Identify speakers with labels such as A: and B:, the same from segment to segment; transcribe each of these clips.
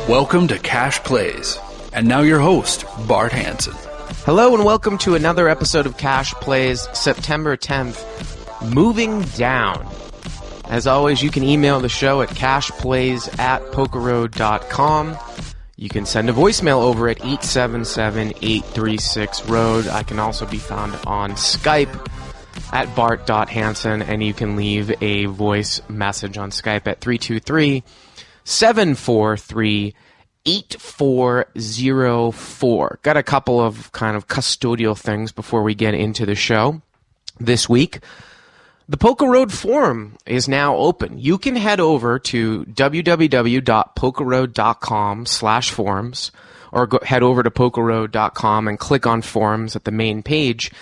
A: Welcome to Cash Plays. And now your host, Bart Hanson.
B: Hello and welcome to another episode of Cash Plays, September 10th, Moving Down. As always, you can email the show at cashplays@pokerroad.com. You can send a voicemail over at 877-836-ROAD. I can also be found on Skype at bart.hanson, and you can leave a voice message on Skype at 323-743-8404. Got a couple of kind of custodial things before we get into the show this week. The Polka Road Forum is now open. You can head over to www.polkaroad.com/forums or head over to polkaroad.com and click on forums at the main page.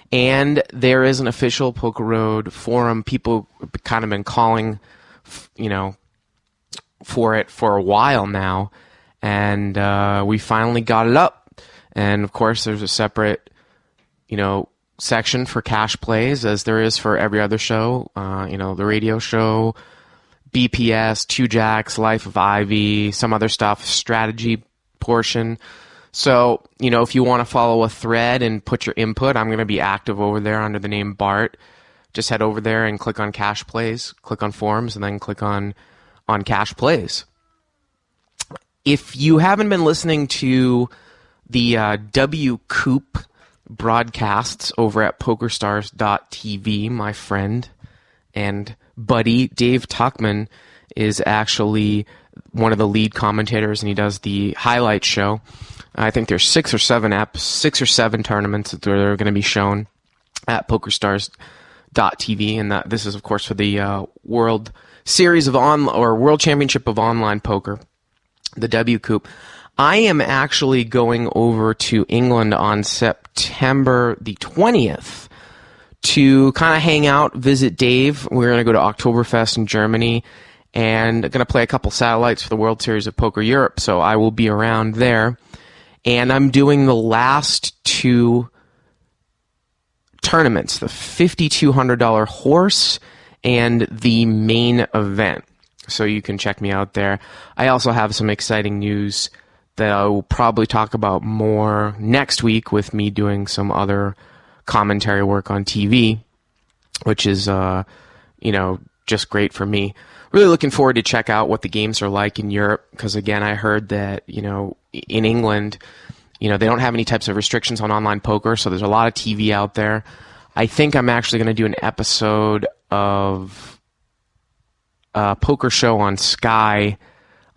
B: And there is an official Polka Road forum. People have kind of been calling, for it for a while now. And we finally got it up. And, of course, there's a separate, section for Cash Plays, as there is for every other show. The radio show, BPS, Two Jacks, Life of Ivy, some other stuff, strategy portion. So, if you want to follow a thread and put your input, I'm going to be active over there under the name Bart. Just head over there and click on Cash Plays, click on Forums, and then click on Cash Plays. If you haven't been listening to the W Coop broadcasts over at PokerStars.tv, my friend and buddy Dave Tuckman is actually one of the lead commentators, and he does the highlight show. I think there's 6 or 7 tournaments that are going to be shown at PokerStars.tv, and this is, of course, for the World Series of World Championship of Online Poker, the W Coop. I am actually going over to England on September the 20th to kind of hang out, visit Dave. We're going to go to Oktoberfest in Germany and going to play a couple satellites for the World Series of Poker Europe, so I will be around there. And I'm doing the last 2 tournaments, the $5,200 horse and the main event. So you can check me out there. I also have some exciting news that I will probably talk about more next week with me doing some other commentary work on TV, which is, just great for me. Really looking forward to check out what the games are like in Europe, because, again, I heard that, in England, they don't have any types of restrictions on online poker, so there's a lot of TV out there. I think I'm actually going to do an episode of a poker show on Sky.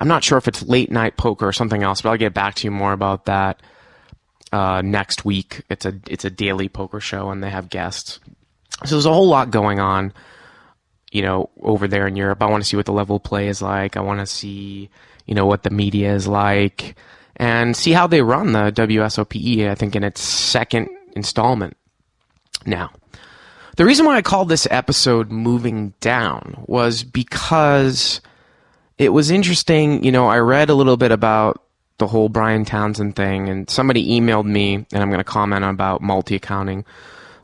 B: I'm not sure if it's late night poker or something else, but I'll get back to you more about that next week. It's a daily poker show, and they have guests. So there's a whole lot going on, over there in Europe. I want to see what the level of play is like. I want to see, what the media is like, and see how they run the WSOPE, I think, in its 2nd installment now. The reason why I called this episode Moving Down was because it was interesting. I read a little bit about the whole Brian Townsend thing, and somebody emailed me, and I'm going to comment about multi-accounting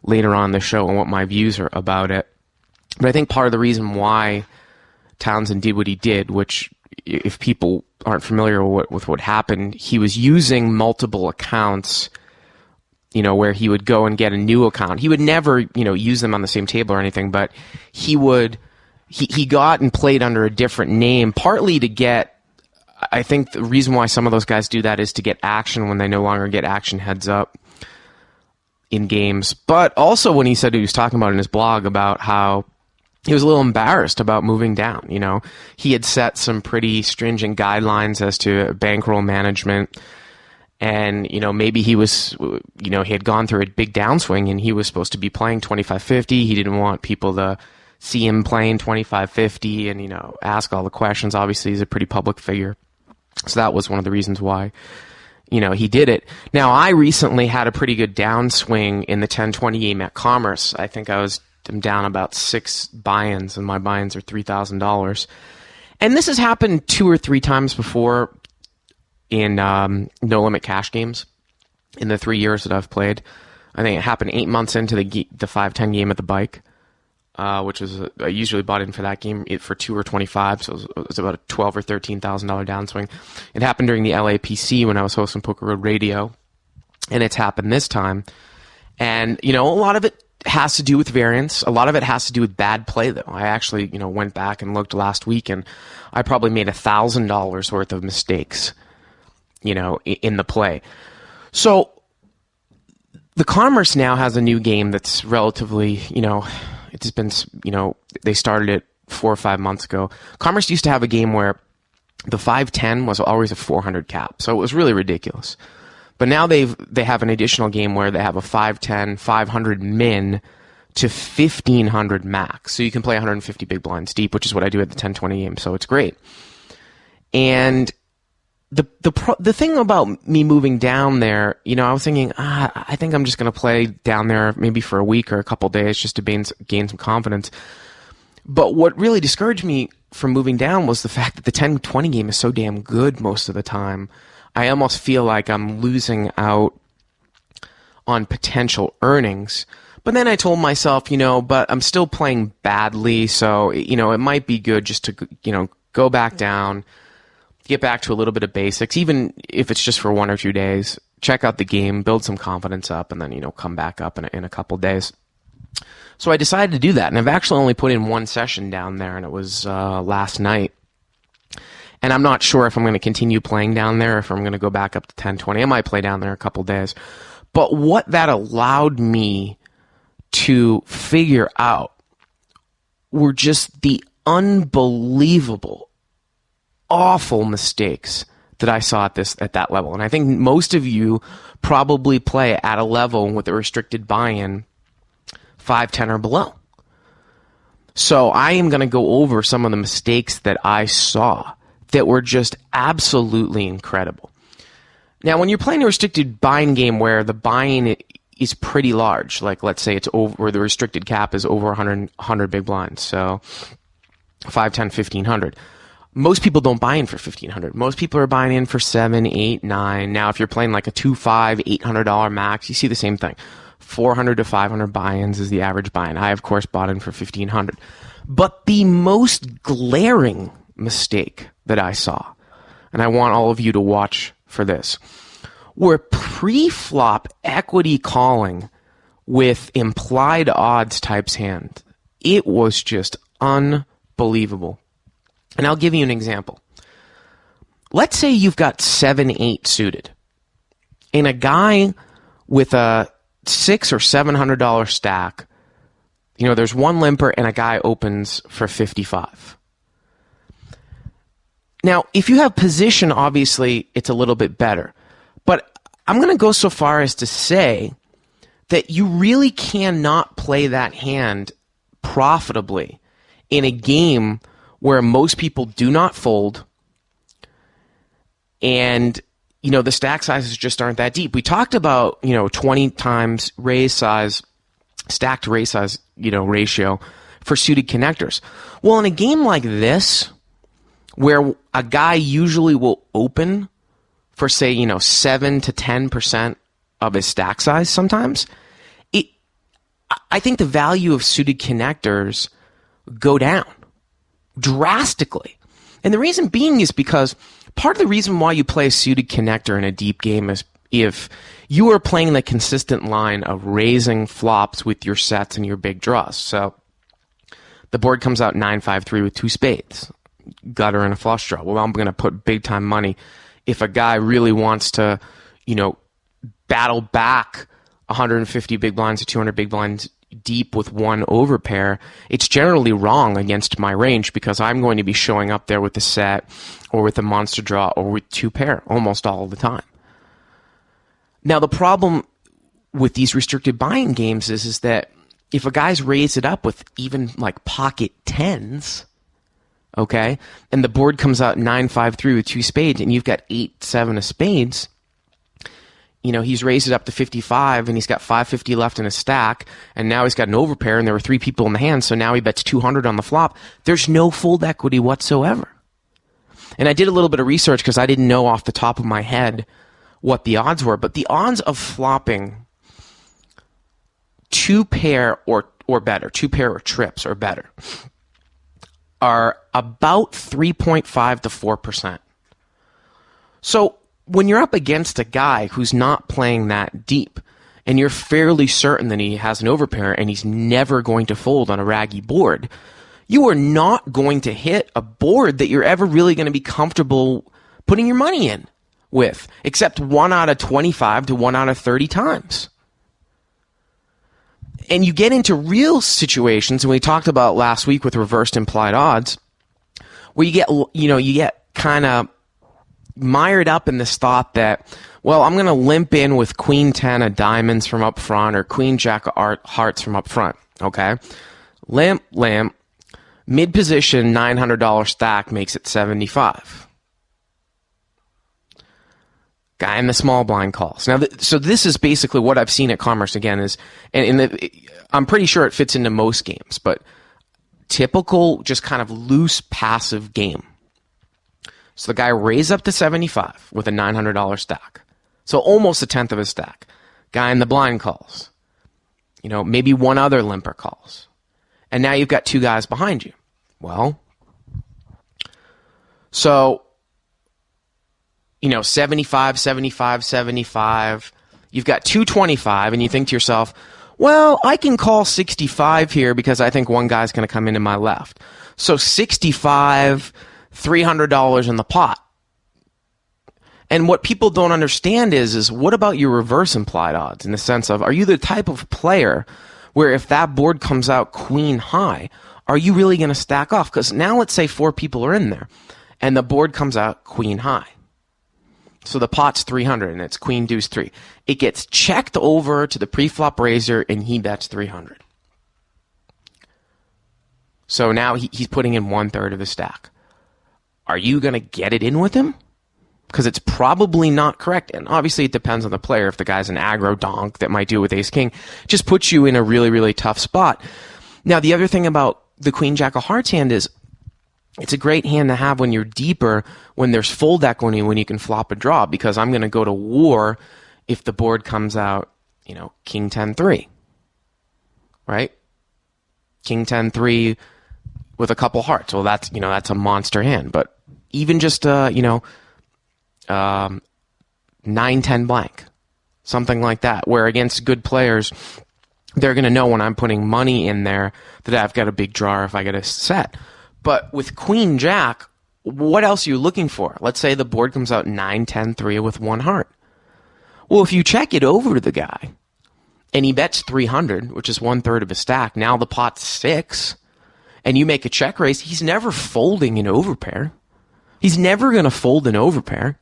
B: later on in the show and what my views are about it. But I think part of the reason why Townsend did what he did, which, if people aren't familiar with what happened, he was using multiple accounts, where he would go and get a new account. He would never, use them on the same table or anything, but he would... He got and played under a different name, partly to get, I think the reason why some of those guys do that is to get action when they no longer get action heads up in games. But also when he said, he was talking about in his blog about how he was a little embarrassed about moving down. He had set some pretty stringent guidelines as to bankroll management. And, maybe he was, he had gone through a big downswing and he was supposed to be playing 25-50. He didn't want people to see him playing 25-50 and, ask all the questions. Obviously, he's a pretty public figure. So that was one of the reasons why, he did it. Now, I recently had a pretty good downswing in the 10-20 game at Commerce. I think I'm down about 6 buy-ins, and my buy-ins are $3,000. And this has happened 2 or 3 times before in no-limit cash games in the 3 years that I've played. I think it happened 8 months into the 5-10 game at the Bike. which was I usually bought in for that game for 2 or 25, so it was about a $12,000 or $13,000 downswing. It happened during the LAPC when I was hosting Poker Road Radio, and it's happened this time. And a lot of it has to do with variance. A lot of it has to do with bad play, though. I actually went back and looked last week, and I probably made $1,000 worth of mistakes, in the play. So the Commerce now has a new game that's relatively, it's been, they started it 4 or 5 months ago. Commerce used to have a game where the 510 was always a 400 cap, so it was really ridiculous. But now they have an additional game where they have a 510, 500 min to 1500 max, so you can play 150 big blinds deep, which is what I do at the 1020 game. So it's great. And the thing about me moving down there, I was thinking, I think I'm just going to play down there maybe for a week or a couple days just to gain some confidence. But what really discouraged me from moving down was the fact that the 10-20 game is so damn good most of the time. I almost feel like I'm losing out on potential earnings. But then I told myself, but I'm still playing badly, so, it might be good just to, go back down, get back to a little bit of basics, even if it's just for 1 or 2 days, check out the game, build some confidence up, and then, come back up in a couple days. So I decided to do that, and I've actually only put in 1 session down there, and it was last night. And I'm not sure if I'm going to continue playing down there, if I'm going to go back up to 10-20. I might play down there a couple days. But what that allowed me to figure out were just the unbelievable, awful mistakes that I saw at that level. And I think most of you probably play at a level with a restricted buy-in 510 or below. So I am going to go over some of the mistakes that I saw that were just absolutely incredible. Now, when you're playing a restricted buy-in game where the buy-in is pretty large, like let's say it's over, where the restricted cap is over 100 big blinds, so 510, 1500. Most people don't buy in for 1500. Most people are buying in for 7, 8, 9. Now, if you're playing like a 2-5, $800 max, you see the same thing. 400 to 500 buy-ins is the average buy-in. I, of course, bought in for 1500. But the most glaring mistake that I saw, and I want all of you to watch for this, were pre-flop equity calling with implied odds types hand. It was just unbelievable. And I'll give you an example. Let's say you've got 7-8 suited, and a guy with a $600 or $700 stack, there's one limper and a guy opens for 55. Now, if you have position, obviously, it's a little bit better. But I'm going to go so far as to say that you really cannot play that hand profitably in a game where most people do not fold and, the stack sizes just aren't that deep. We talked about, 20 times raise size, stacked raise size, ratio for suited connectors. Well, in a game like this, where a guy usually will open for, say, 7 to 10% of his stack size sometimes, I think the value of suited connectors go down drastically. And the reason being is because part of the reason why you play a suited connector in a deep game is if you are playing the consistent line of raising flops with your sets and your big draws. So the board comes out 9-5-3 with 2 spades. Gutter and a flush draw. Well, I'm going to put big time money. If a guy really wants to, battle back 150 big blinds to 200 big blinds deep with 1 overpair, it's generally wrong against my range because I'm going to be showing up there with a set or with a monster draw or with 2 pair almost all the time. Now, the problem with these restricted buy-in games is that if a guy's raised it up with even like pocket 10s, okay, and the board comes out 9-5-3 with 2 spades, and you've got 8-7 of spades, he's raised it up to 55, and he's got 550 left in his stack, and now he's got an overpair, and there were 3 people in the hand, so now he bets 200 on the flop. There's no fold equity whatsoever. And I did a little bit of research because I didn't know off the top of my head what the odds were, but the odds of flopping 2 pair or or better, 2 pair or trips or better, are about 3.5 to 4%. So when you're up against a guy who's not playing that deep, and you're fairly certain that he has an overpair and he's never going to fold on a raggy board, you are not going to hit a board that you're ever really going to be comfortable putting your money in with, except 1 out of 25 to 1 out of 30 times. And you get into real situations, and we talked about last week with reversed implied odds, where you get kind of mired up in this thought that, well, I'm going to limp in with Queen 10 of diamonds from up front or Queen Jack of hearts from up front, okay? Limp, mid-position $900 stack makes it 75. Guy in the small blind calls. Now, so this is basically what I've seen at Commerce again is, and I'm pretty sure it fits into most games, but typical, just kind of loose, passive game. So the guy raised up to 75 with a $900 stack. So almost a tenth of his stack. Guy in the blind calls. Maybe one other limper calls. And now you've got 2 guys behind you. Well, so 75, 75, 75. You've got 225, and you think to yourself, well, I can call 65 here because I think one guy's going to come into my left. So 65, $300 in the pot. And what people don't understand is what about your reverse implied odds in the sense of, are you the type of player where if that board comes out queen high, are you really going to stack off? Because now let's say 4 people are in there, and the board comes out queen high. So the pot's 300, and it's queen deuce 3. It gets checked over to the pre-flop raiser, and he bets 300. So now he's putting in 1/3 of his stack. Are you going to get it in with him? Because it's probably not correct. And obviously it depends on the player. If the guy's an aggro donk that might do it with ace-king, just puts you in a really, really tough spot. Now, the other thing about the queen jack of hearts hand is it's a great hand to have when you're deeper, when there's fold equity, when you can flop a draw, because I'm going to go to war if the board comes out, king 10-3, right? King 10-3 with a couple hearts. Well, that's a monster hand. But even just, 9-10 blank, something like that, where against good players, they're going to know when I'm putting money in there that I've got a big draw if I get a set. But with queen jack, what else are you looking for? Let's say the board comes out 9-10-3 with 1 heart. Well, if you check it over to the guy and he bets 300, which is 1/3 of his stack, now the pot's 6, and you make a check raise, he's never folding an overpair. He's never going to fold an overpair.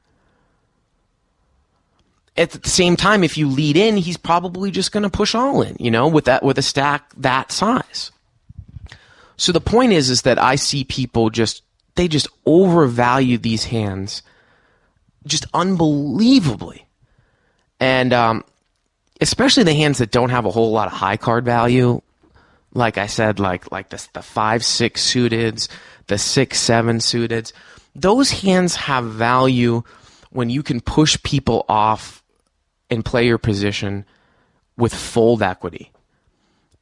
B: At the same time, if you lead in, he's probably just going to push all in, with a stack that size. So the point is that I see people they just overvalue these hands just unbelievably. And especially the hands that don't have a whole lot of high card value. Like I said, like the 5-6 suiteds, the 6-7 suiteds. Those hands have value when you can push people off and play your position with fold equity.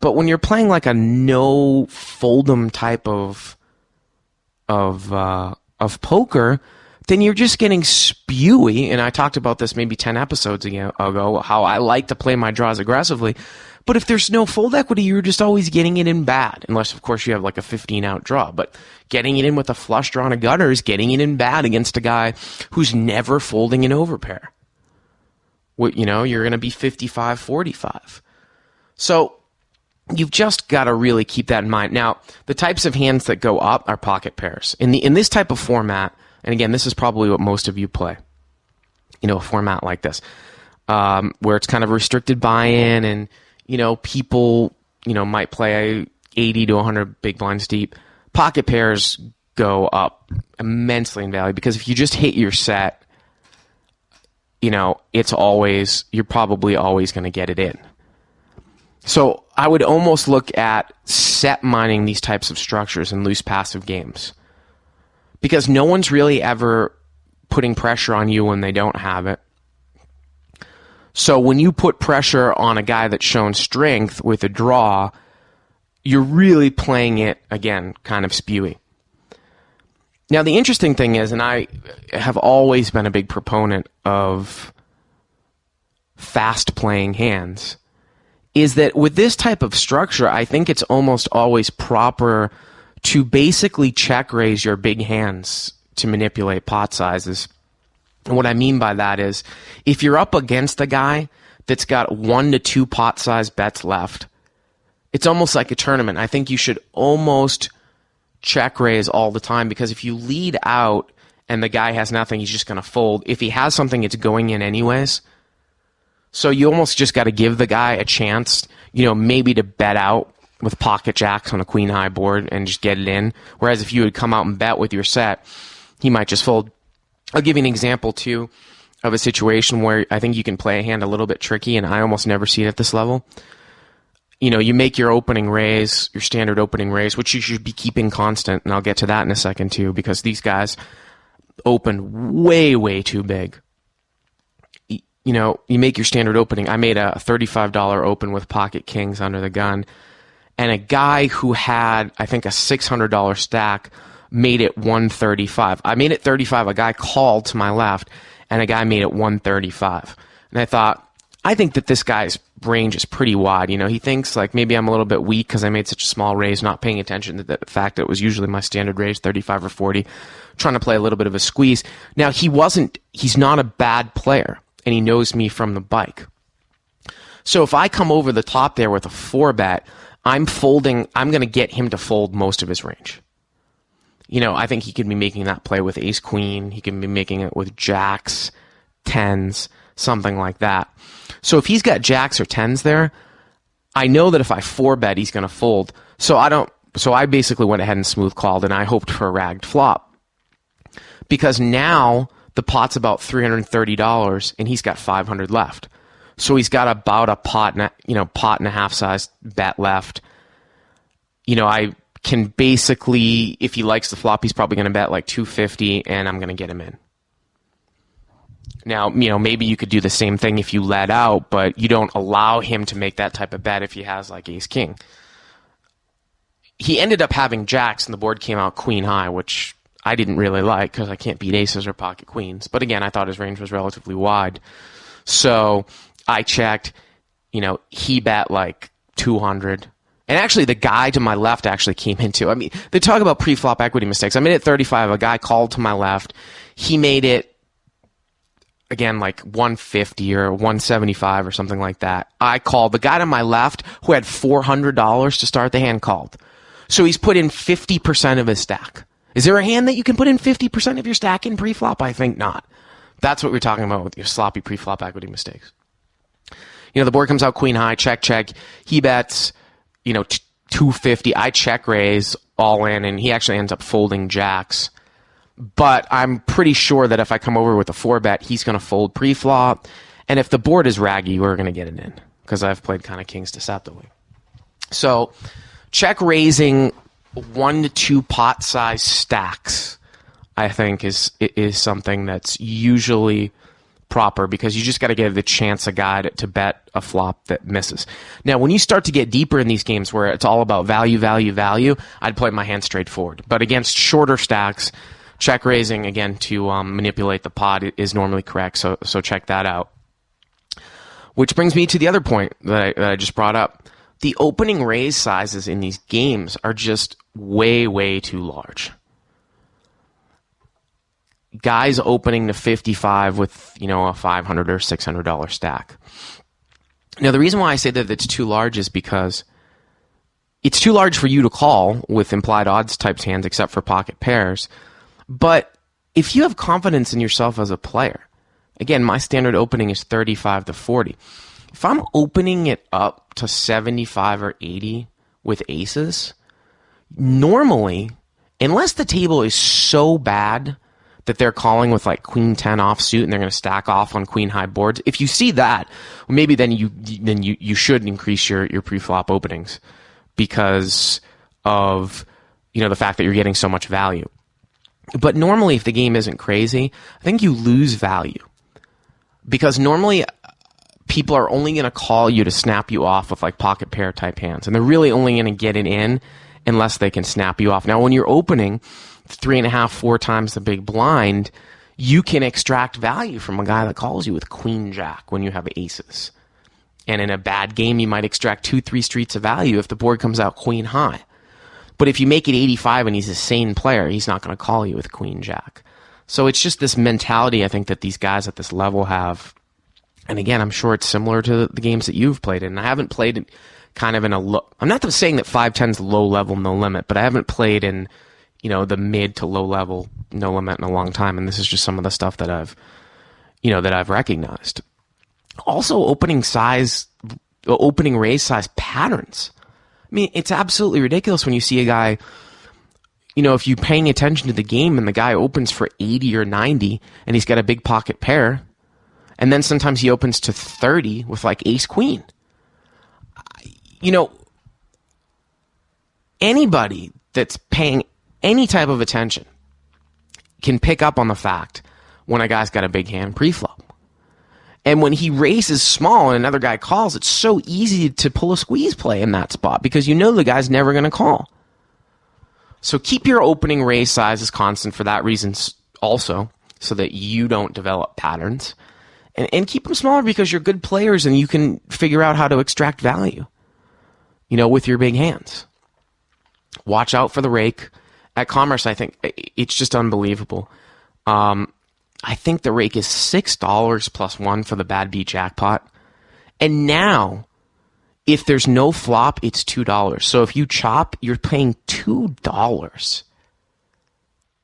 B: But when you're playing like a no fold'em type of poker, then you're just getting spewy. And I talked about this maybe 10 episodes ago, how I like to play my draws aggressively. But if there's no fold equity, you're just always getting it in bad. Unless, of course, you have like a 15-out draw. But getting it in with a flush draw and a gutter is getting it in bad against a guy who's never folding an overpair. You're going to be 55-45. So you've just got to really keep that in mind. Now, the types of hands that go up are pocket pairs. In this type of format, and again, this is probably what most of you play, a format like this, where it's kind of restricted buy-in and, people, might play 80 to 100 big blinds deep. Pocket pairs go up immensely in value because if you just hit your set, you're probably always going to get it in. So I would almost look at set mining these types of structures in loose passive games because no one's really ever putting pressure on you when they don't have it. So when you put pressure on a guy that's shown strength with a draw, you're really playing it, again, kind of spewy. Now, the interesting thing is, and I have always been a big proponent of fast playing hands, is that with this type of structure, I think it's almost always proper to basically check raise your big hands to manipulate pot sizes. And what I mean by that is, if you're up against a guy that's got 1 to 2 pot size bets left, it's almost like a tournament. I think you should almost check raise all the time, because if you lead out and the guy has nothing, he's just going to fold. If he has something, it's going in anyways. So you almost just got to give the guy a chance, maybe to bet out with pocket jacks on a queen high board and just get it in. Whereas if you would come out and bet with your set, he might just fold. I'll give you an example too of a situation where I think you can play a hand a little bit tricky, and I almost never see it at this level. You make your opening raise, your standard opening raise, which you should be keeping constant, and I'll get to that in a second too, because these guys open way, way too big. You make your standard opening. I made a $35 open with pocket kings under the gun, and a guy who had, I think, a $600 stack made it 135. I made it 35. A guy called to my left, and a guy made it 135. And I think that this guy's range is pretty wide. He thinks like maybe I'm a little bit weak because I made such a small raise, not paying attention to the fact that it was usually my standard raise, 35 or 40, trying to play a little bit of a squeeze. Now, he's not a bad player, and he knows me from the bike. So if I come over the top there with a 4-bet, I'm going to get him to fold most of his range. I think he could be making that play with ace-queen. He can be making it with jacks, 10s, something like that. So if he's got jacks or 10s there, I know that if I 4-bet, he's going to fold. So I basically went ahead and smooth called, and I hoped for a ragged flop. Because now the pot's about $330, and he's got 500 left. So he's got about a pot and a half size bet left. I can basically, if he likes the flop, he's probably going to bet like 250, and I'm going to get him in. Now, maybe you could do the same thing if you let out, but you don't allow him to make that type of bet if he has like ace-king. He ended up having jacks, and the board came out queen high, which I didn't really like because I can't beat aces or pocket queens. But again, I thought his range was relatively wide. So I checked, he bet like 200. And actually, the guy to my left actually came into. They talk about pre-flop equity mistakes. I made it 35. A guy called to my left. He made it, again, like 150 or 175 or something like that. I called. The guy to my left, who had $400 to start the hand, called. So he's put in 50% of his stack. Is there a hand that you can put in 50% of your stack in pre-flop? I think not. That's what we're talking about with your sloppy pre-flop equity mistakes. The board comes out queen high, check, check. He bets, 250. I check raise all in, and he actually ends up folding jacks. But I'm pretty sure that if I come over with a 4-bet, he's going to fold pre-flop. And if the board is raggy, we're going to get it in, because I've played kind of kings deceptively. So check raising 1 to 2 pot size stacks, I think, is something that's usually proper, because you just got to give the chance a guy to bet a flop that misses. Now, when you start to get deeper in these games where it's all about value, value, value, I'd play my hand straightforward. But against shorter stacks, check raising, again, to manipulate the pot is normally correct, so check that out. Which brings me to the other point that I just brought up. The opening raise sizes in these games are just way, way too large. Guys opening to 55 with, a $500 or $600 stack. Now, the reason why I say that it's too large is because it's too large for you to call with implied odds types hands, except for pocket pairs. But if you have confidence in yourself as a player, again, my standard opening is 35 to 40. If I'm opening it up to 75 or 80 with aces, normally, unless the table is so bad that they're calling with like queen 10 offsuit and they're going to stack off on queen high boards, if you see that, maybe then you should increase your pre-flop openings because of the fact that you're getting so much value. But normally, if the game isn't crazy, I think you lose value, because normally people are only going to call you to snap you off with like pocket pair type hands. And they're really only going to get it in unless they can snap you off. Now, when you're opening 3.5, 4 times the big blind, you can extract value from a guy that calls you with queen jack when you have aces. And in a bad game, you might extract 2, 3 streets of value if the board comes out queen high. But if you make it 85 and he's a sane player, he's not going to call you with queen jack. So it's just this mentality, I think, that these guys at this level have. And again, I'm sure it's similar to the games that you've played in. I haven't played it kind of in a low. I'm not saying that 5-10 is low level, no limit, but I haven't played in, the mid to low level, no limit in a long time. And this is just some of the stuff that I've recognized. Also, opening raise size patterns. I mean, it's absolutely ridiculous when you see a guy, if you're paying attention to the game and the guy opens for 80 or 90 and he's got a big pocket pair, and then sometimes he opens to 30 with like ace queen. Anybody that's paying any type of attention can pick up on the fact when a guy's got a big hand pre-flop. And when he raises small and another guy calls, it's so easy to pull a squeeze play in that spot because the guy's never going to call. So keep your opening raise sizes constant for that reason also, so that you don't develop patterns. And keep them smaller because you're good players and you can figure out how to extract value, with your big hands. Watch out for the rake. At Commerce, I think it's just unbelievable. I think the rake is $6 plus 1 for the bad beat jackpot. And now, if there's no flop, it's $2. So if you chop, you're paying $2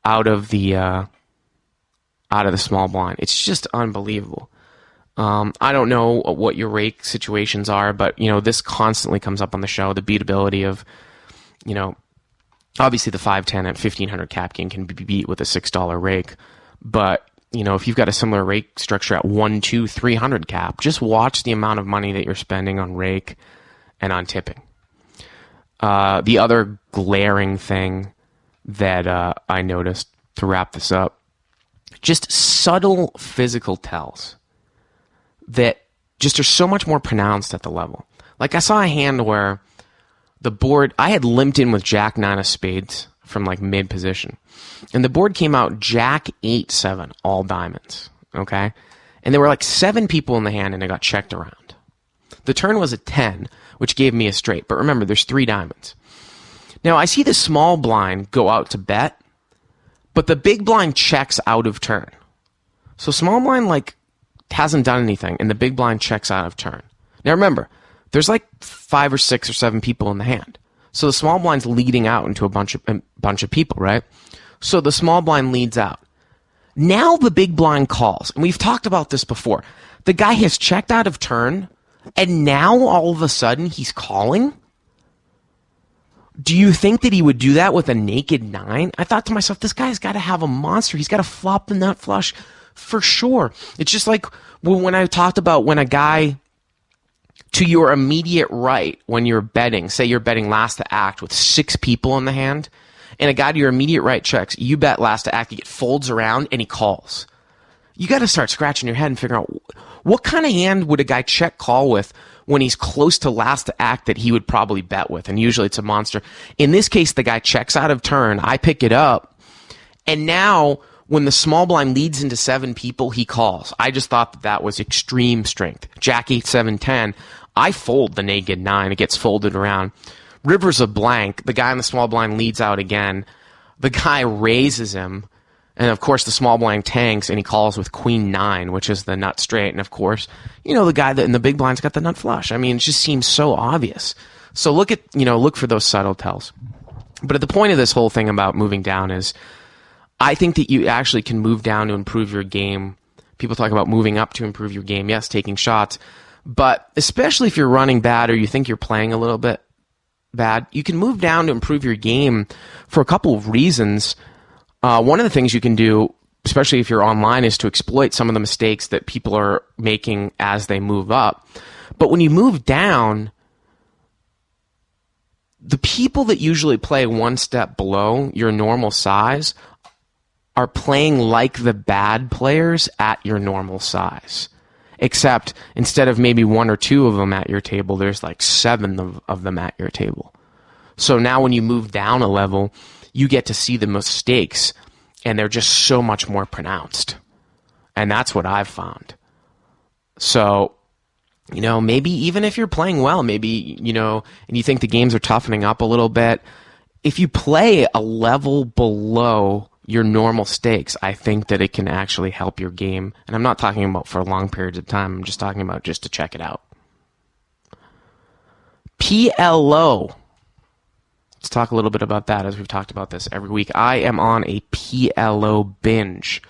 B: out of the small blind. It's just unbelievable. I don't know what your rake situations are, but this constantly comes up on the show. The beatability of, obviously the 5-10 at 1500 cap game can be beat with a $6 rake, but if you've got a similar rake structure at 1, 2, 300 cap, just watch the amount of money that you're spending on rake and on tipping. The other glaring thing that I noticed to wrap this up, just subtle physical tells that just are so much more pronounced at the level. Like I saw a hand where the board, I had limped in with Jack 9 of spades from like mid position. And the board came out Jack 8-7, all diamonds. Okay? And there were like 7 people in the hand and it got checked around. The turn was a 10, which gave me a straight. But remember, there's 3 diamonds. Now, I see the small blind go out to bet, but the big blind checks out of turn. So small blind like hasn't done anything and the big blind checks out of turn. Now remember, there's like 5 or 6 or 7 people in the hand. So the small blind's leading out into a bunch of people, right? So the small blind leads out. Now the big blind calls. And we've talked about this before. The guy has checked out of turn, and now all of a sudden he's calling? Do you think that he would do that with a naked 9? I thought to myself, this guy's got to have a monster. He's got to flop the nut flush for sure. It's just like when I talked about when a guy to your immediate right, when you're betting, say you're betting last to act with 6 people in the hand, and a guy to your immediate right checks, you bet last to act, he folds around, and he calls. You got to start scratching your head and figure out what kind of hand would a guy check call with when he's close to last to act that he would probably bet with, and usually it's a monster. In this case, the guy checks out of turn, I pick it up, and now when the small blind leads into 7 people, he calls. I just thought that was extreme strength. Jack 8, 7, 10. I fold the naked 9. It gets folded around. River's a blank. The guy in the small blind leads out again. The guy raises him. And, of course, the small blind tanks, and he calls with queen 9, which is the nut straight. And, of course, the guy that in the big blind's got the nut flush. I mean, it just seems so obvious. So look for those subtle tells. But the point of this whole thing about moving down is I think that you actually can move down to improve your game. People talk about moving up to improve your game. Yes, taking shots. But especially if you're running bad or you think you're playing a little bit bad, you can move down to improve your game for a couple of reasons. One of the things you can do, especially if you're online, is to exploit some of the mistakes that people are making as they move up. But when you move down, the people that usually play one step below your normal size are playing like the bad players at your normal size. except instead of maybe 1 or 2 of them at your table, there's like 7 of them at your table. So now when you move down a level, you get to see the mistakes, and they're just so much more pronounced. And that's what I've found. So, maybe even if you're playing well, maybe, and you think the games are toughening up a little bit, if you play a level below your normal stakes, I think that it can actually help your game. And I'm not talking about for long periods of time. I'm just talking about just to check it out. PLO. Let's talk a little bit about that, as we've talked about this every week. I am on a PLO binge.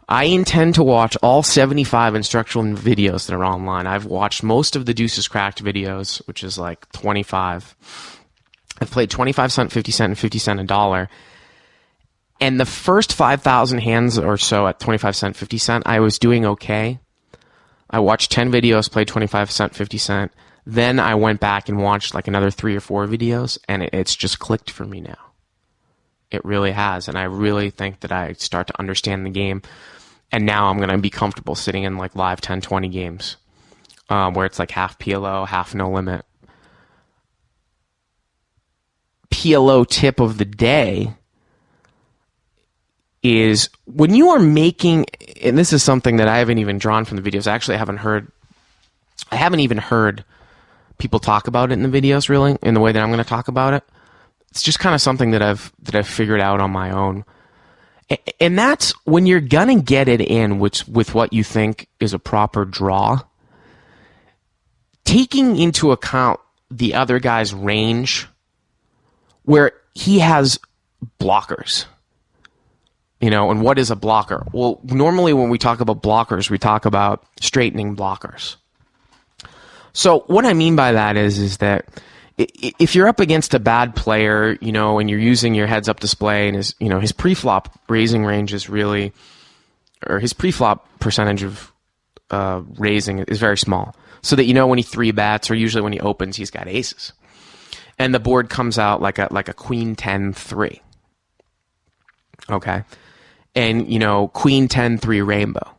B: I intend to watch all 75 instructional videos that are online. I've watched most of the Deuces Cracked videos, which is like 25. I've played 25 cent, 50 cent, and 50 cent $1. And the first 5,000 hands or so at 25 cent, 50 cent, I was doing okay. I watched 10 videos, played 25 cent, 50 cent. Then I went back and watched like another 3 or 4 videos, and it's just clicked for me now. It really has, and I really think that I start to understand the game. And now I'm going to be comfortable sitting in like live 10, 20 games where it's like half PLO, half no limit. PLO tip of the day is when you are making, and this is something that I haven't even drawn from the videos. Actually, I haven't even heard people talk about it in the videos, really, in the way that I'm going to talk about it. It's just kind of something that I've figured out on my own. And that's when you're going to get it in with what you think is a proper draw, taking into account the other guy's range where he has blockers. And what is a blocker? Well, normally when we talk about blockers, we talk about straightening blockers. So what I mean by that is that if you're up against a bad player, and you're using your heads-up display, and his pre-flop raising range is really, or his pre-flop percentage of raising is very small, so that when he 3-bets, or usually when he opens, he's got aces, and the board comes out like a queen 10-3, okay, and queen 10-3 rainbow,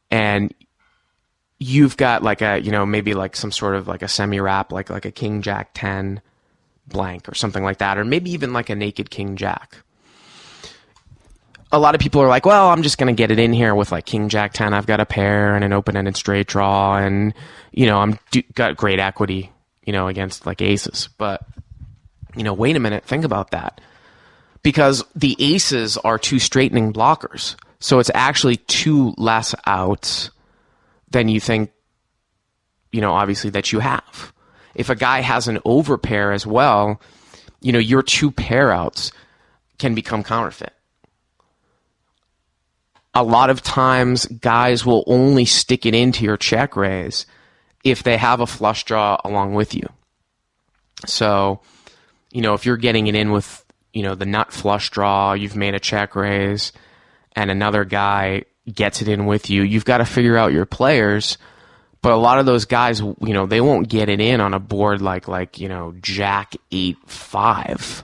B: and you've got like a, maybe like some sort of like a semi-wrap, like a king jack 10 blank or something like that, or maybe even like a naked king jack. A lot of people are like, well, I'm just going to get it in here with like king jack 10. I've got a pair and an open-ended straight draw, and I'm got great equity, against like aces. But wait a minute, think about that, because the aces are 2 straightening blockers, so it's actually 2 less outs than you think, obviously, that you have. If a guy has an overpair as well, your 2 pair outs can become counterfeit. A lot of times, guys will only stick it into your check raise if they have a flush draw along with you. So, if you're getting it in with, the nut flush draw, you've made a check raise, and another guy gets it in with you, you've got to figure out your players. But a lot of those guys, they won't get it in on a board like jack 8-5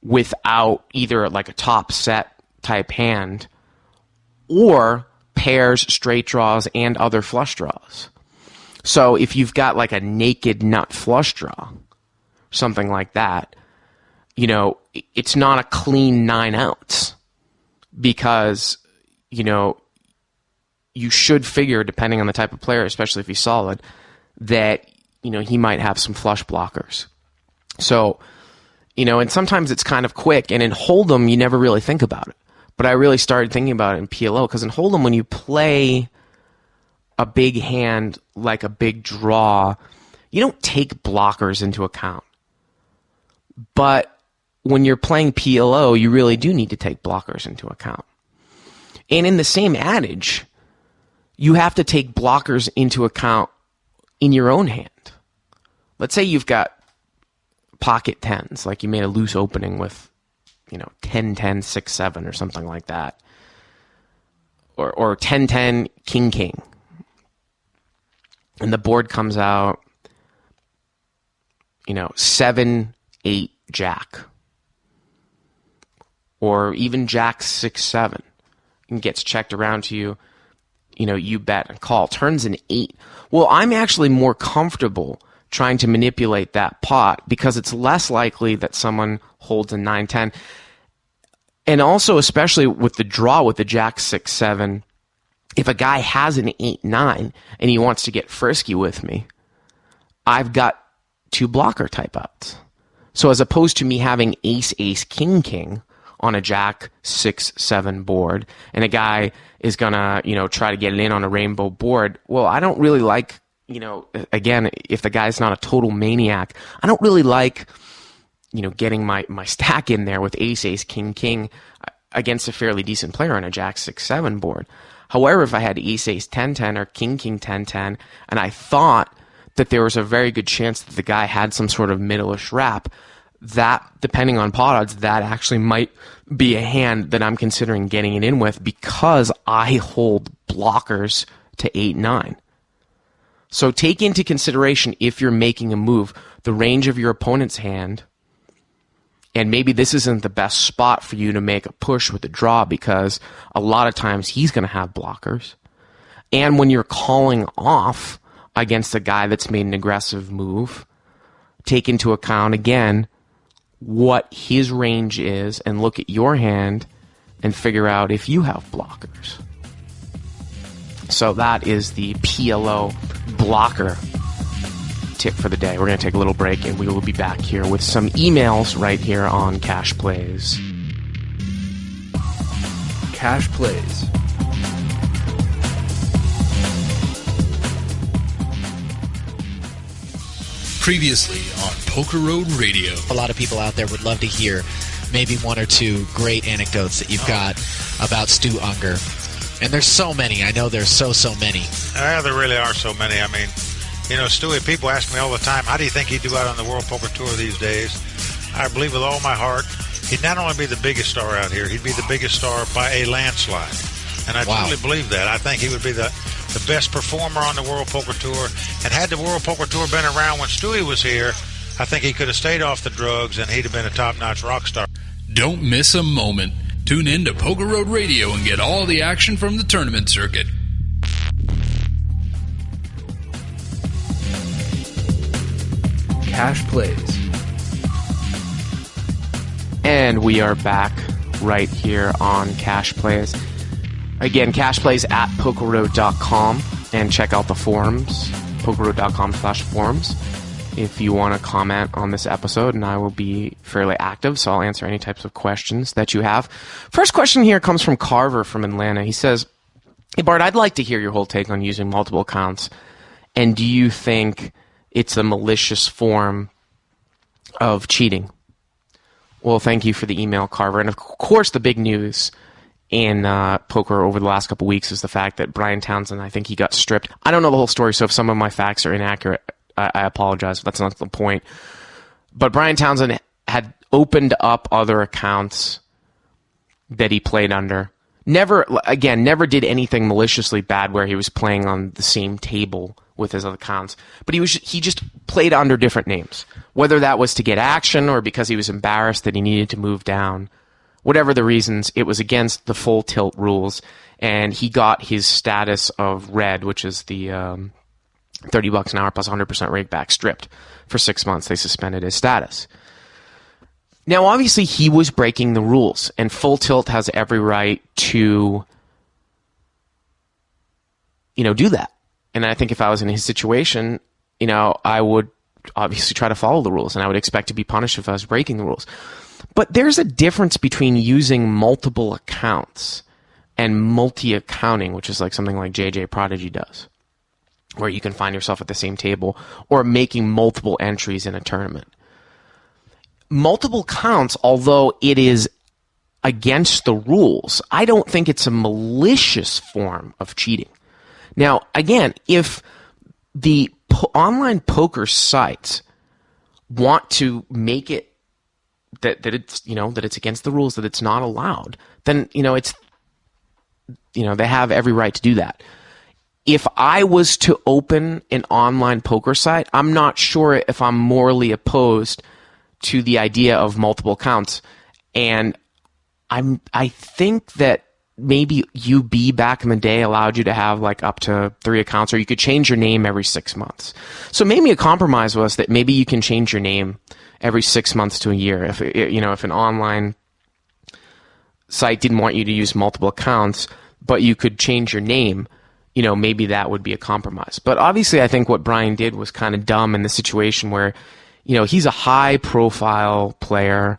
B: without either like a top set type hand or pairs, straight draws, and other flush draws. So if you've got like a naked nut flush draw, something like that, it's not a clean 9 outs. Because, you should figure, depending on the type of player, especially if he's solid, that, he might have some flush blockers. So, and sometimes it's kind of quick. And in Hold'em, you never really think about it. But I really started thinking about it in PLO, because in Hold'em, when you play a big hand like a big draw, you don't take blockers into account. But when you're playing PLO, you really do need to take blockers into account. And in the same adage, you have to take blockers into account in your own hand. Let's say you've got pocket 10s, like you made a loose opening with, 10-10, 6-7 or something like that. Or 10-10, king-king. And the board comes out, 7-8 jack. Or even jack 6-7, and gets checked around to you, you bet and call. Turns an 8. Well, I'm actually more comfortable trying to manipulate that pot because it's less likely that someone holds a 9-10. And also, especially with the draw with the Jack 6-7, if a guy has an 8-9 and he wants to get frisky with me, I've got 2 blocker type outs. So as opposed to me having ace, ace, king, king on a Jack 6-7 board, and a guy is gonna, try to get it in on a rainbow board, well, I don't really like, again, if the guy's not a total maniac, I don't really like, getting my stack in there with ace, ace, king, king against a fairly decent player on a Jack 6-7 board. However, if I had ace, ace, 10-10 or king, king, 10-10, and I thought that there was a very good chance that the guy had some sort of middle-ish wrap, that, depending on pot odds, that actually might be a hand that I'm considering getting it in with because I hold blockers to 8-9. So take into consideration, if you're making a move, the range of your opponent's hand, and maybe this isn't the best spot for you to make a push with a draw because a lot of times he's going to have blockers. And when you're calling off against a guy that's made an aggressive move, take into account, again, what his range is and look at your hand and figure out if you have blockers. So that is the PLO blocker tip for the day. We're going to take a little break and we will be back here with some emails right here on Cash Plays.
A: Cash Plays.
C: Previously on Poker Road Radio.
D: A lot of people out there would love to hear maybe 1 or 2 great anecdotes that you've got about Stu Unger. And there's so many. I know there's so many.
E: There really are so many. I mean, Stewie, people ask me all the time, how do you think he'd do out on the World Poker Tour these days? I believe with all my heart, he'd not only be the biggest star out here, he'd be the biggest star by a landslide. And I truly believe that. I think he would be the best performer on the World Poker Tour. And had the World Poker Tour been around when Stewie was here, I think he could have stayed off the drugs and he'd have been a top-notch rock star.
C: Don't miss a moment. Tune in to Poker Road Radio and get all the action from the tournament circuit.
A: Cash Plays.
B: And we are back right here on Cash Plays. Again, Cash Plays at pokerroad.com, and check out the forums, pokerroad.com/forums, if you want to comment on this episode, and I will be fairly active, so I'll answer any types of questions that you have. First question here comes from Carver from Atlanta. He says, "Hey Bart, I'd like to hear your whole take on using multiple accounts, and do you think it's a malicious form of cheating?" Well, thank you for the email, Carver. And of course, the big news in poker over the last couple weeks is the fact that Brian Townsend, I think he got stripped. I don't know the whole story, so if some of my facts are inaccurate, I apologize. That's not the point. But Brian Townsend had opened up other accounts that he played under. Never did anything maliciously bad where he was playing on the same table with his other accounts. But he just played under different names. Whether that was to get action or because he was embarrassed that he needed to move down. Whatever the reasons, it was against the full tilt rules, and he got his status of red, which is the $30 an hour plus 100% rake back, stripped for 6 months. They suspended his status. Now, obviously, he was breaking the rules, and Full Tilt has every right to, do that. And I think if I was in his situation, I would obviously try to follow the rules, and I would expect to be punished if I was breaking the rules. But there's a difference between using multiple accounts and multi-accounting, which is like something like JJ Prodigy does, where you can find yourself at the same table, or making multiple entries in a tournament. Multiple counts, although it is against the rules, I don't think it's a malicious form of cheating. Now, again, if the online poker sites want to make it that it's that it's against the rules, that it's not allowed, then it's they have every right to do that. If I was to open an online poker site, I'm not sure if I'm morally opposed to the idea of multiple accounts, and I think that maybe UB back in the day allowed you to have like up to 3 accounts, or you could change your name every 6 months. So maybe a compromise was that maybe you can change your name every 6 months to a year. If if an online site didn't want you to use multiple accounts, but you could change your name, maybe that would be a compromise. But obviously, I think what Brian did was kind of dumb in the situation where, he's a high-profile player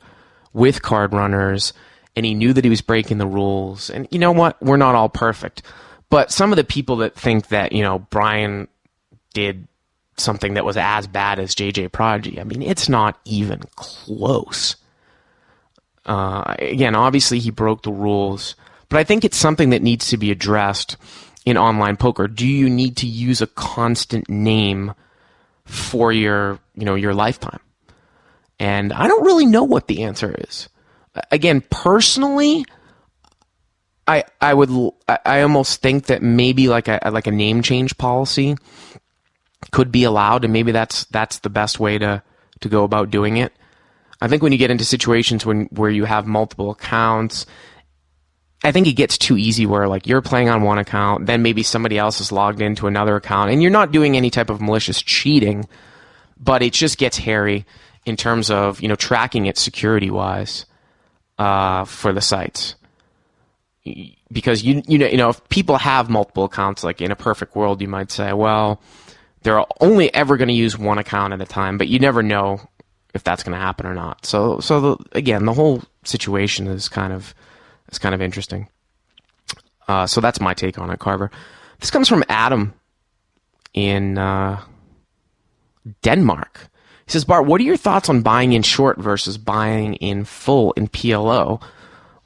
B: with card runners, and he knew that he was breaking the rules. And you know what? We're not all perfect. But some of the people that think that, Brian did something that was as bad as JJ Prodigy, I mean, it's not even close. Again, obviously he broke the rules, but I think it's something that needs to be addressed in online poker. Do you need to use a constant name for your lifetime? And I don't really know what the answer is. Again, personally, I almost think that maybe like a name change policy could be allowed, and maybe that's the best way to go about doing it. I think when you get into situations where you have multiple accounts, I think it gets too easy where like you're playing on one account, then maybe somebody else is logged into another account, and you're not doing any type of malicious cheating, but it just gets hairy in terms of tracking it security wise for the sites. Because if people have multiple accounts, like in a perfect world, you might say, well, they're only ever going to use one account at a time, but you never know if that's going to happen or not. So again, the whole situation is kind of interesting. So that's my take on it, Carver. This comes from Adam in Denmark. He says, Bart, what are your thoughts on buying in short versus buying in full in PLO?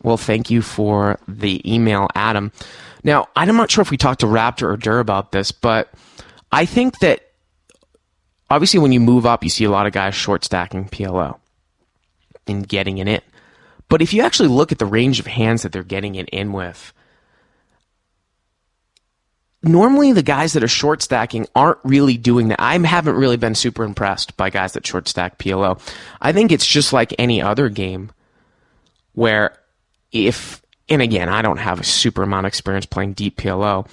B: Well, thank you for the email, Adam. Now, I'm not sure if we talked to Raptor or Dur about this, but I think that obviously when you move up, you see a lot of guys short stacking PLO and getting it in. But if you actually look at the range of hands that they're getting it in with, normally the guys that are short stacking aren't really doing that. I haven't really been super impressed by guys that short stack PLO. I think it's just like any other game where and again, I don't have a super amount of experience playing deep PLO,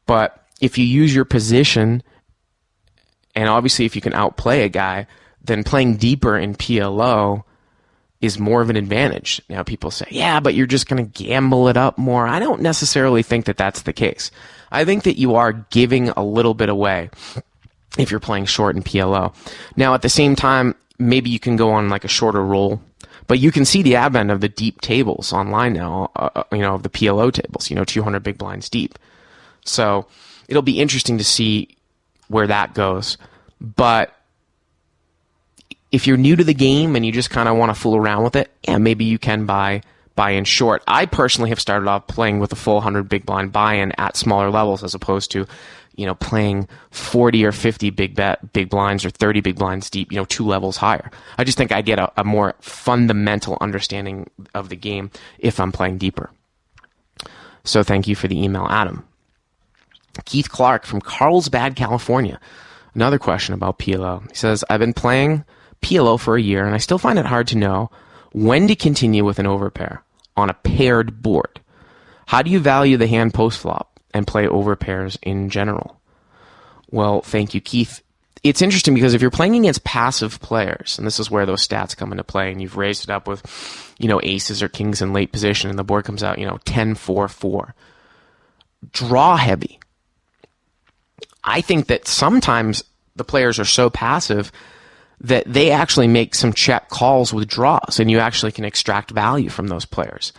B: but if you use your position, and obviously if you can outplay a guy, then playing deeper in PLO is more of an advantage. Now people say, yeah, but you're just going to gamble it up more. I don't necessarily think that that's the case. I think that you are giving a little bit away if you're playing short in PLO. Now at the same time, maybe you can go on like a shorter roll, but you can see the advent of the deep tables online now, of the PLO tables, 200 big blinds deep. So it'll be interesting to see where that goes. But if you're new to the game and you just kind of want to fool around with it, yeah, maybe you can buy in short. I personally have started off playing with a full 100 big blind buy-in at smaller levels as opposed to, playing 40 or 50 big blinds or 30 big blinds deep, 2 levels higher. I just think I get a more fundamental understanding of the game if I'm playing deeper. So thank you for the email, Adam. Keith Clark from Carlsbad, California. Another question about PLO. He says, I've been playing PLO for a year and I still find it hard to know when to continue with an overpair on a paired board. How do you value the hand post-flop and play overpairs in general? Well, thank you, Keith. It's interesting because if you're playing against passive players, and this is where those stats come into play, and you've raised it up with, aces or kings in late position, and the board comes out, 10-4-4. Draw heavy. I think that sometimes the players are so passive that they actually make some check calls with draws, and you actually can extract value from those players.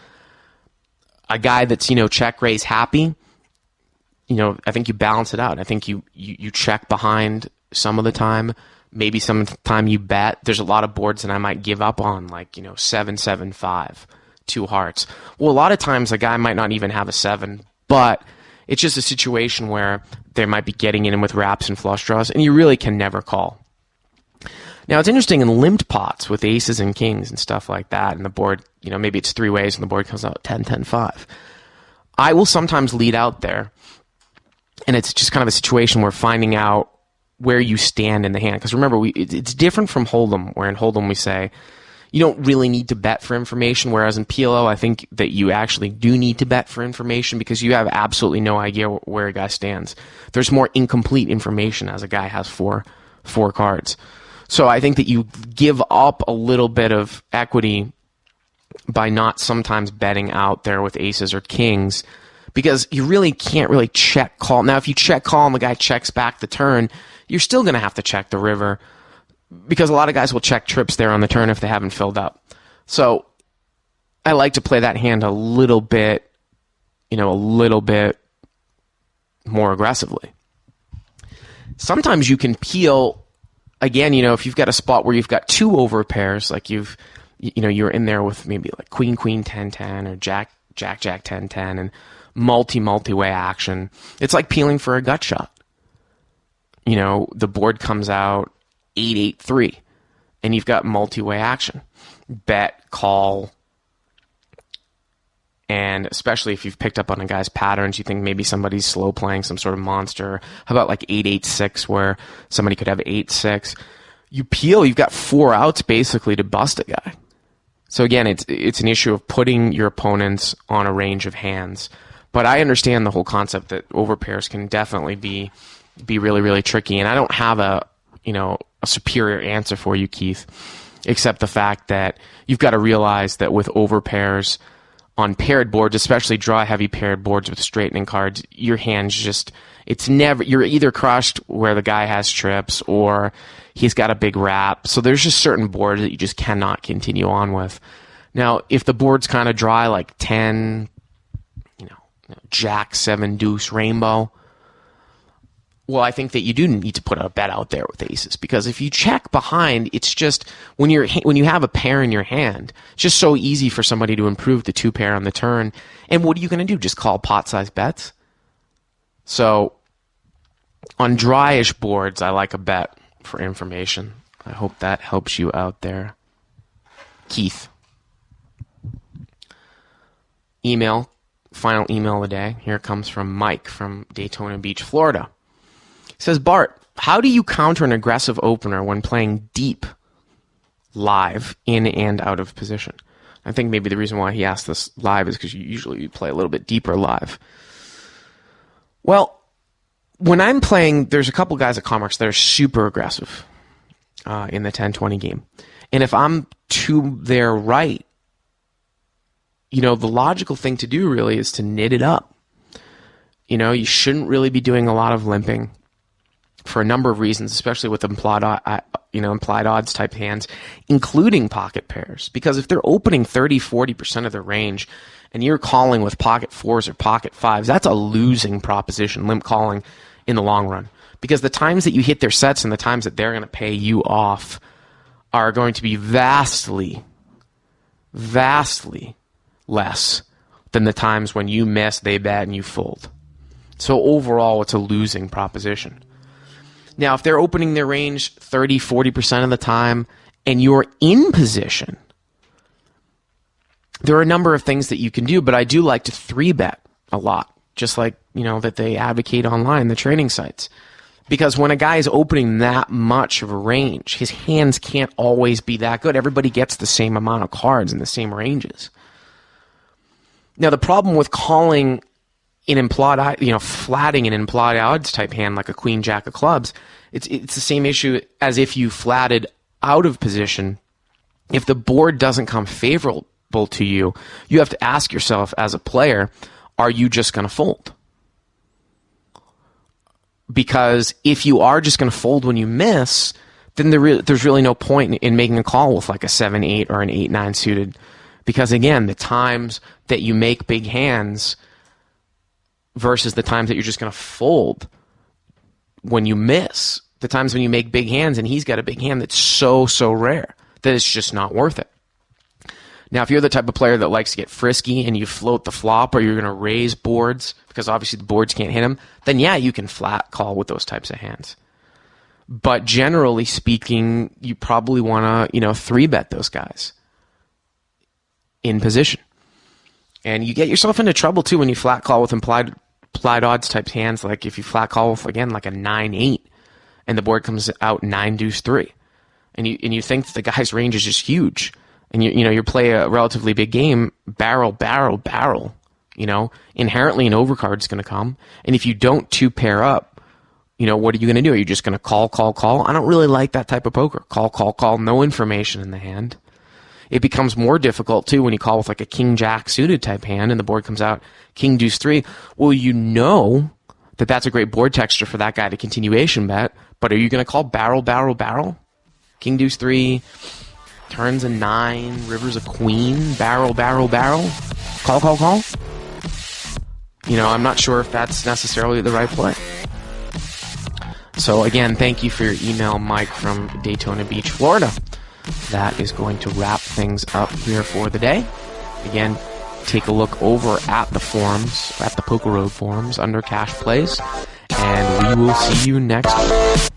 B: A guy that's, check raise happy, I think you balance it out. I think you check behind some of the time. Maybe some of the time you bet. There's a lot of boards that I might give up on, like, 7-7-5, 2 hearts. Well, a lot of times a guy might not even have a 7, but it's just a situation where they might be getting in with wraps and flush draws, and you really can never call. Now, it's interesting in limped pots with aces and kings and stuff like that, and the board, maybe it's 3 ways, and the board comes out 10-10-5. I will sometimes lead out there, and it's just kind of a situation where finding out where you stand in the hand. Because remember, it's different from Hold'em, where in Hold'em we say, you don't really need to bet for information, whereas in PLL, I think that you actually do need to bet for information because you have absolutely no idea where a guy stands. There's more incomplete information as a guy has four cards. So I think that you give up a little bit of equity by not sometimes betting out there with aces or kings because you really can't really check call. Now, if you check call and the guy checks back the turn, you're still going to have to check the river because a lot of guys will check trips there on the turn if they haven't filled up. So I like to play that hand a little bit more aggressively. Sometimes you can peel, again, if you've got a spot where you've got two over pairs, like you're in there with maybe like queen, 10-10 or jack, 10-10 and multi-way action. It's like peeling for a gut shot. The board comes out 8-3 and you've got multi-way action. Bet, call, and especially if you've picked up on a guy's patterns, you think maybe somebody's slow playing some sort of monster. How about like 8-6 where somebody could have 8-6? You peel, you've got 4 outs basically to bust a guy. So again, it's an issue of putting your opponents on a range of hands. But I understand the whole concept that overpairs can definitely be really, really tricky. And I don't have a superior answer for you, Keith, except the fact that you've got to realize that with overpairs on paired boards, especially draw-heavy paired boards with straightening cards, your hand's just, you're either crushed where the guy has trips or he's got a big wrap. So there's just certain boards that you just cannot continue on with. Now, if the board's kind of dry, like 10, Jack, 7, deuce, rainbow, well, I think that you do need to put a bet out there with aces because if you check behind, it's just when you have a pair in your hand, it's just so easy for somebody to improve the 2 pair on the turn. And what are you going to do? Just call pot-sized bets? So on dryish boards, I like a bet for information. I hope that helps you out there. Keith. Final email of the day. Here it comes from Mike from Daytona Beach, Florida. He says, Bart, how do you counter an aggressive opener when playing deep live in and out of position? I think maybe the reason why he asked this live is because you play a little bit deeper live. Well, when I'm playing, there's a couple guys at Commerce that are super aggressive in the 10-20 game. And if I'm to their right, the logical thing to do really is to knit it up. You shouldn't really be doing a lot of limping for a number of reasons, especially with implied odds type hands, including pocket pairs. Because if they're opening 30-40% of their range and you're calling with pocket 4s or pocket 5s, that's a losing proposition, limp calling in the long run. Because the times that you hit their sets and the times that they're going to pay you off are going to be vastly, vastly less than the times when you miss, they bet, and you fold. So overall, it's a losing proposition. Now, if they're opening their range 30-40% of the time and you're in position, there are a number of things that you can do, but I do like to 3-bet a lot, just like, that they advocate online, the training sites. Because when a guy is opening that much of a range, his hands can't always be that good. Everybody gets the same amount of cards in the same ranges. Now, the problem with calling an implied, flatting an implied odds type hand like a queen, jack of clubs, it's the same issue as if you flatted out of position. If the board doesn't come favorable to you, you have to ask yourself as a player, are you just going to fold? Because if you are just going to fold when you miss, then there's really no point in making a call with like a 7-8 or an 8-9 suited. Because again, the times that you make big hands versus the times that you're just going to fold when you miss, the times when you make big hands and he's got a big hand that's so rare that it's just not worth it. Now, if you're the type of player that likes to get frisky and you float the flop or you're going to raise boards because obviously the boards can't hit them, then yeah, you can flat call with those types of hands. But generally speaking, you probably want to, 3-bet those guys in position. And you get yourself into trouble too when you flat call with implied odds type hands, like if you flat call with, again, like a 9-8 and the board comes out 9-deuce-3. And you think that the guy's range is just huge. and you play a relatively big game, barrel, inherently an overcard's going to come. And if you don't 2-pair up, what are you going to do? Are you just going to call? I don't really like that type of poker. Call, no information in the hand. It becomes more difficult, too, when you call with like a king-jack suited type hand and the board comes out king deuce 3. Well, that's a great board texture for that guy to continuation bet, but are you going to call barrel? King deuce 3, turns a 9, rivers a queen, barrel. Call. I'm not sure if that's necessarily the right play. So again, thank you for your email, Mike from Daytona Beach, Florida. That is going to wrap things up here for the day. Again, take a look over at the forums, at the Polka Road forums under Cash Plays, and we will see you next week.